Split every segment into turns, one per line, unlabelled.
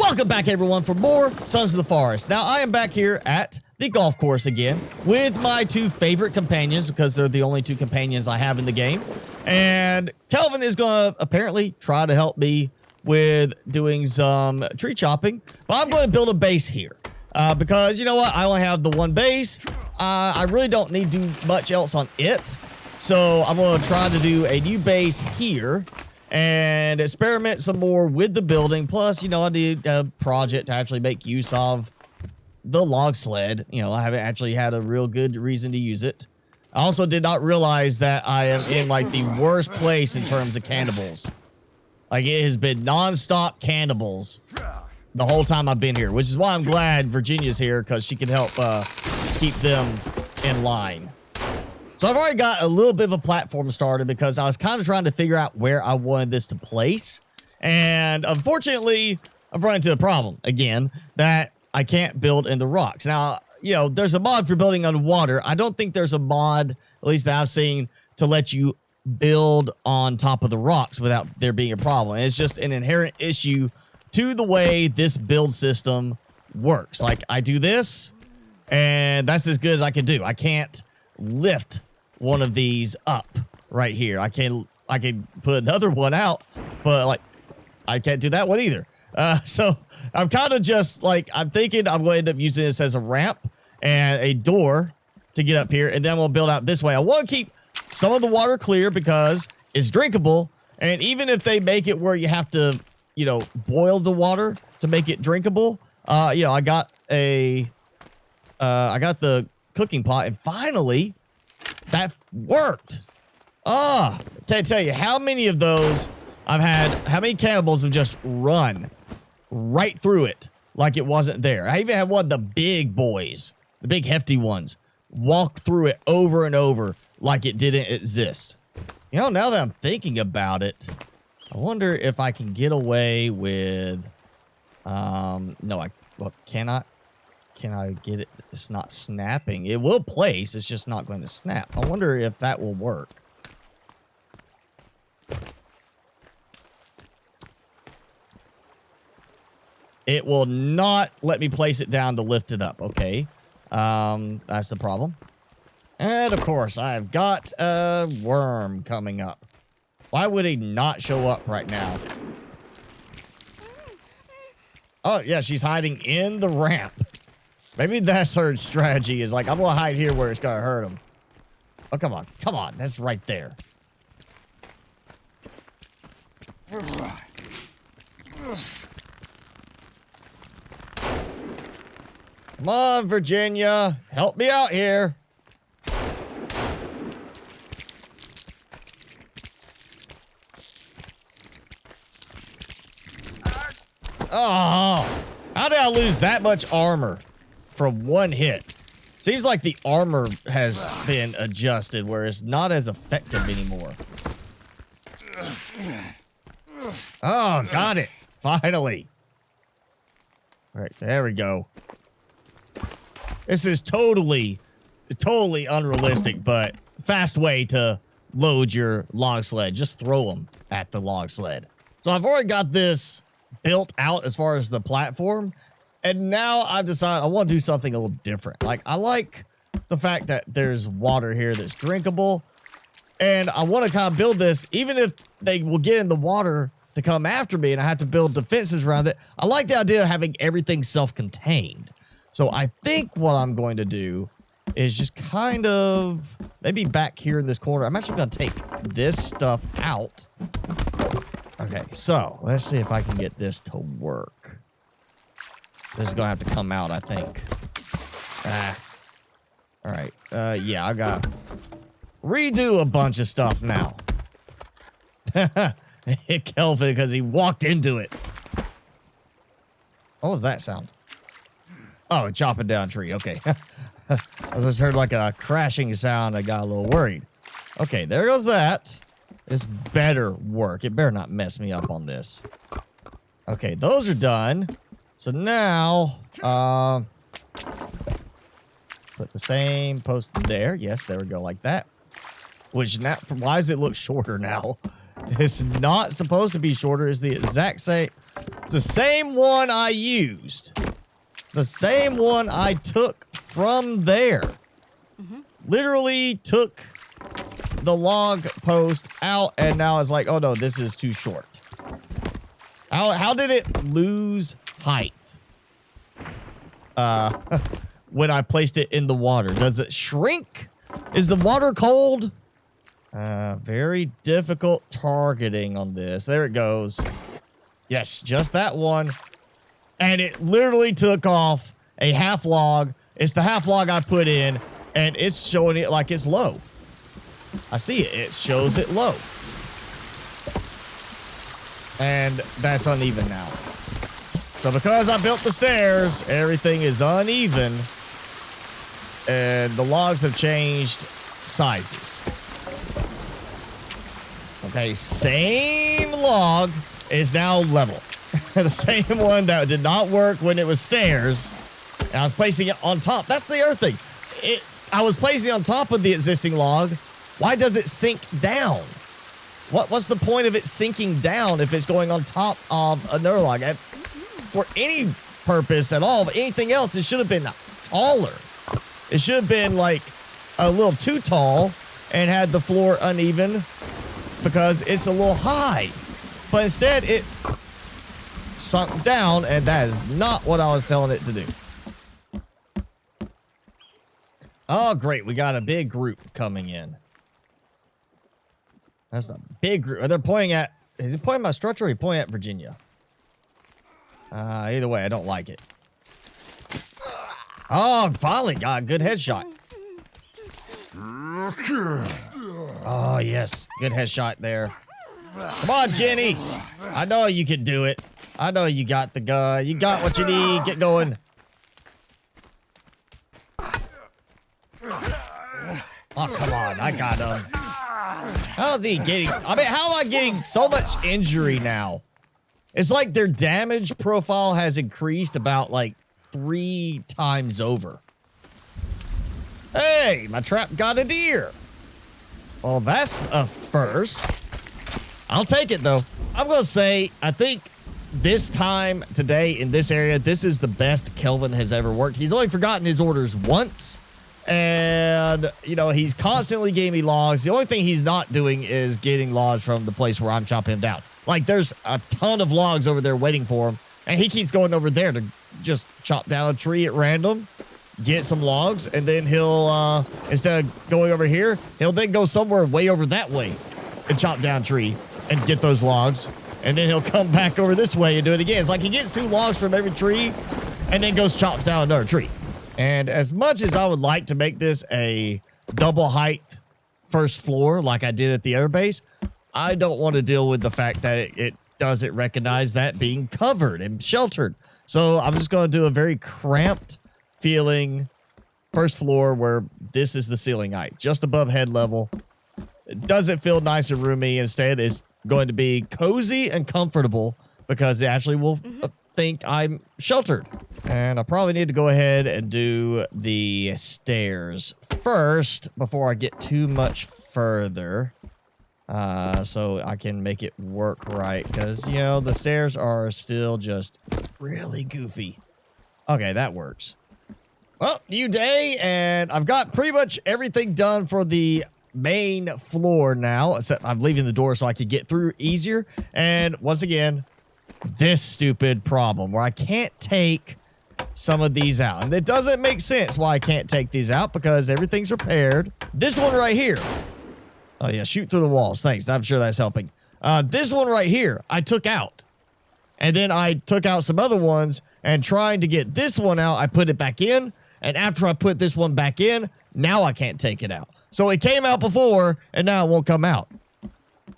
Welcome back, everyone, for more Sons of the Forest. Now, I am back here at the golf course again with my two favorite companions because they're the only two companions I have in the game. And Kelvin is going to apparently try to help me with doing some tree chopping. But I'm going to build a base here because, you know what? I only have the one base. I really don't need to do much else on it. So I'm going to try to do a new base here and experiment some more with the building. Plus, you know, I need a project to actually make use of the log sled. You know, I haven't actually had a real good reason to use it. I also did not realize that I am in like the worst place in terms of cannibals. Like, it has been non-stop cannibals the whole time I've been here, which is why I'm glad Virginia's here, because she can help keep them in line. So I've already got a little bit of a platform started because I was kind of trying to figure out where I wanted this to place. And unfortunately, I've run into a problem again that I can't build in the rocks. Now, you know, there's a mod for building underwater. I don't think there's a mod, at least that I've seen, to let you build on top of the rocks without there being a problem. It's just an inherent issue to the way this build system works. Like, I do this, and that's as good as I can do. I can't lift one of these up right here. I can put another one out, but like, I can't do that one either. So I'm kind of just like, I'm thinking I'm going to end up using this as a ramp and a door to get up here, and then we'll build out this way. I want to keep some of the water clear because it's drinkable, and even if they make it where you have to, you know, boil the water to make it drinkable, you know, I got the cooking pot, and finally that worked. Can't tell you how many of those I've had, how many cannibals have just run right through it like it wasn't there. I even had one of the big boys, the big hefty ones, walk through it over and over like it didn't exist. You know, now that I'm thinking about it, I wonder if I can get away with, can I get it? It's not snapping. It will place. It's just not going to snap. I wonder if that will work. It will not let me place it down to lift it up. Okay. That's the problem. And of course, I've got a worm coming up. Why would he not show up right now? Oh, yeah, she's hiding in the ramp. Maybe that's her strategy, is like, I'm going to hide here where it's going to hurt him. Oh, come on. Come on. That's right there. Come on, Virginia. Help me out here. Oh, how did I lose that much armor from one hit? Seems like the armor has been adjusted where it's not as effective anymore. Oh, got it. Finally. All right, there we go. This is totally unrealistic, but fast way to load your log sled. Just throw them at the log sled. So I've already got this built out as far as the platform, and now I've decided I want to do something a little different. Like, I like the fact that there's water here that's drinkable, and I want to kind of build this, even if they will get in the water to come after me and I have to build defenses around it. I like the idea of having everything self-contained. So I think what I'm going to do is just kind of maybe back here in this corner. I'm actually going to take this stuff out. Okay, so let's see if I can get this to work. This is going to have to come out, I think. All right. Yeah, I got to redo a bunch of stuff now. Hit Kelvin because he walked into it. What was that sound? Oh, chopping down a tree. Okay. I just heard like a crashing sound. I got a little worried. Okay, there goes that. This better work. It better not mess me up on this. Okay, those are done. So now, put the same post there. Yes, there we go, like that. Which now, why does it look shorter now? It's not supposed to be shorter. It's the exact same. It's the same one I used. It's the same one I took from there. Literally took the log post out, and now it's like, oh no, this is too short. How did it lose height? When I placed it in the water. Does it shrink? Is the water cold? Very difficult targeting on this. There it goes. Yes, just that one. And it literally took off a half log. It's the half log I put in, and it's showing it like it's low. I see it. It shows it low. And that's uneven now. So because I built the stairs, everything is uneven. And the logs have changed sizes. Okay, same log is now level. The same one that did not work when it was stairs. And I was placing it on top. That's the other thing. I was placing it on top of the existing log. Why does it sink down? What's the point of it sinking down if it's going on top of another log? For any purpose at all, but anything else, it should have been taller. It should have been like a little too tall and had the floor uneven because it's a little high. But instead, it sunk down, and that is not what I was telling it to do. Oh, great. We got a big group coming in. That's a big group. They're pointing at... Is he pointing at my structure or is he pointing at Virginia? Either way, I don't like it. Oh, finally got a good headshot. Oh, yes. Good headshot there. Come on, Jenny. I know you can do it. I know you got the gun. You got what you need. Get going. Oh, come on. I got him. How's he getting... I mean, how am I getting so much injury now? It's like their damage profile has increased about, like, 3 times over. Hey, my trap got a deer. Well, that's a first. I'll take it, though. I'm going to say, I think this time today in this area, this is the best Kelvin has ever worked. He's only forgotten his orders once. And, you know, he's constantly getting me logs. The only thing he's not doing is getting logs from the place where I'm chopping him down. Like, there's a ton of logs over there waiting for him. And he keeps going over there to just chop down a tree at random, get some logs, and then he'll, instead of going over here, he'll then go somewhere way over that way and chop down a tree and get those logs. And then he'll come back over this way and do it again. It's like he gets 2 logs from every tree and then goes chops down another tree. And as much as I would like to make this a double height first floor like I did at the air base, I don't want to deal with the fact that it doesn't recognize that being covered and sheltered. So I'm just going to do a very cramped feeling first floor where this is the ceiling height, just above head level. It doesn't feel nice and roomy. Instead, it's going to be cozy and comfortable because it actually will think I'm sheltered. And I probably need to go ahead and do the stairs first before I get too much further. So I can make it work right. Because, you know, the stairs are still just really goofy. Okay, that works. Well, new day. And I've got pretty much everything done for the main floor now. Except I'm leaving the door so I can get through easier. And once again, this stupid problem where I can't take some of these out. And it doesn't make sense why I can't take these out because everything's repaired. This one right here. Oh, yeah, shoot through the walls. Thanks. I'm sure that's helping. This one right here, I took out. And then I took out some other ones, and trying to get this one out, I put it back in. And after I put this one back in, now I can't take it out. So it came out before, and now it won't come out.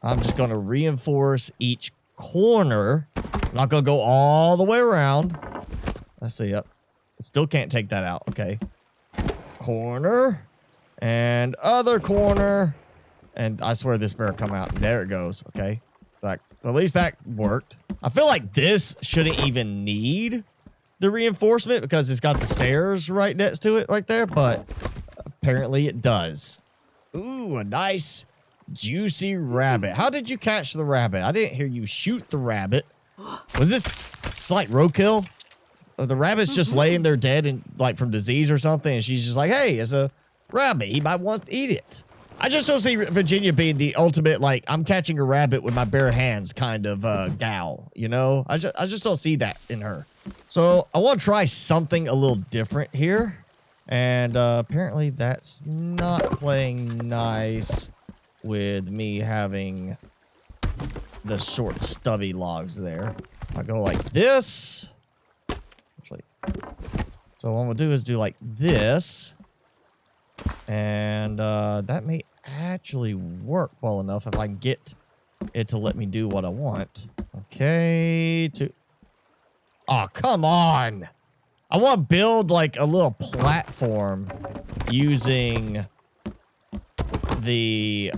I'm just going to reinforce each corner. I'm not going to go all the way around. Let's see. Yep. Still can't take that out. Okay. Corner. And other corner. And I swear this better come out. There it goes. Okay. Like, at least that worked. I feel like this shouldn't even need the reinforcement because it's got the stairs right next to it right there. But apparently it does. Ooh, a nice juicy rabbit. How did you catch the rabbit? I didn't hear you shoot the rabbit. Was this It's like roadkill. The rabbit's just laying there dead and like from disease or something, and she's just like, hey, it's a rabbit. He might want to eat it. I just don't see Virginia being the ultimate, like, I'm catching a rabbit with my bare hands kind of gal, you know? I just don't see that in her. So I want to try something a little different here. And apparently that's not playing nice with me having the short, stubby logs there. I go like this. Actually, so what I'm going to do is do like this. And that may actually work well enough if I can get it to let me do what I want. Okay, oh, come on. I want to build like a little platform using the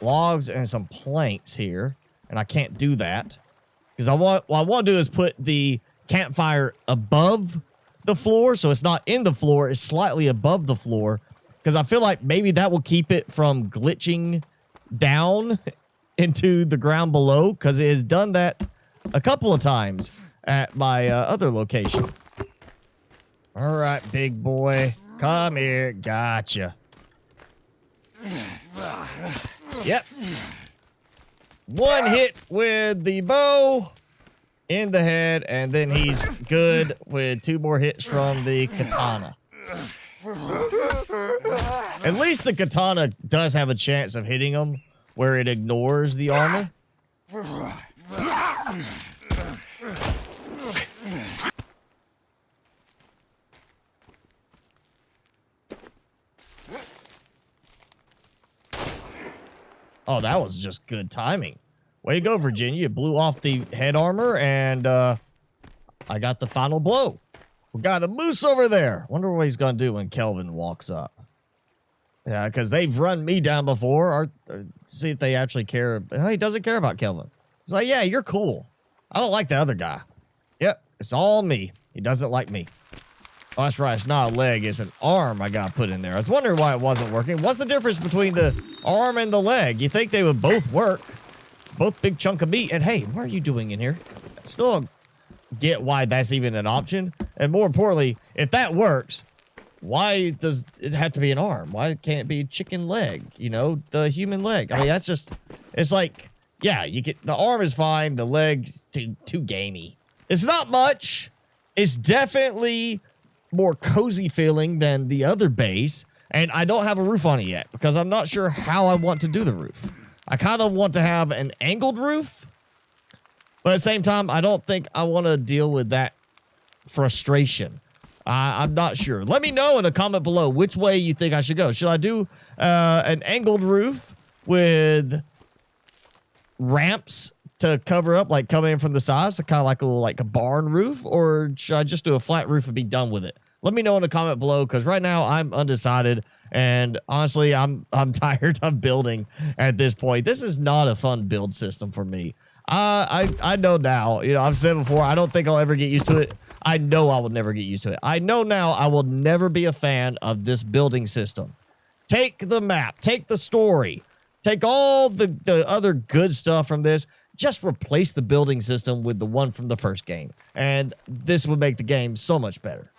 logs and some planks here. And I can't do that because what I want to do is put the campfire above the floor. So it's not in the floor. It's slightly above the floor. Because I feel like maybe that will keep it from glitching down into the ground below. Because it has done that a couple of times at my other location. All right, big boy. Come here. Gotcha. Yep. One hit with the bow in the head. And then he's good with 2 more hits from the katana. At least the katana does have a chance of hitting him where it ignores the armor. Oh, that was just good timing. Way to go, Virginia. You blew off the head armor, and I got the final blow. We got a moose over there. Wonder what he's going to do when Kelvin walks up. Yeah, because they've run me down before. Or see if they actually care. He doesn't care about Kelvin. He's like, yeah, you're cool. I don't like the other guy. Yep, it's all me. He doesn't like me. Oh, that's right. It's not a leg. It's an arm I got put in there. I was wondering why it wasn't working. What's the difference between the arm and the leg? You think they would both work. It's both big chunk of meat. And hey, what are you doing in here? Still don't get why that's even an option. And more importantly, if that works, why does it have to be an arm? Why can't it be a chicken leg? You know, the human leg. I mean, that's just, it's like, yeah, you get, the arm is fine. The leg's too gamey. It's not much. It's definitely more cozy feeling than the other base. And I don't have a roof on it yet because I'm not sure how I want to do the roof. I kind of want to have an angled roof. But at the same time, I don't think I want to deal with that frustration. I'm not sure. Let me know in a comment below which way you think I should go. Should I do an angled roof with ramps to cover up, like coming in from the sides, so kind of like a little like a barn roof? Or should I just do a flat roof and be done with it? Let me know in a comment below, because right now I'm undecided. And honestly, I'm tired of building at this point. This is not a fun build system for me. I know now, you know, I've said before, I don't think I'll ever get used to it. I know I will never get used to it. I know now I will never be a fan of this building system. Take the map, take the story, take all the other good stuff from this, just replace the building system with the one from the first game. And this would make the game so much better.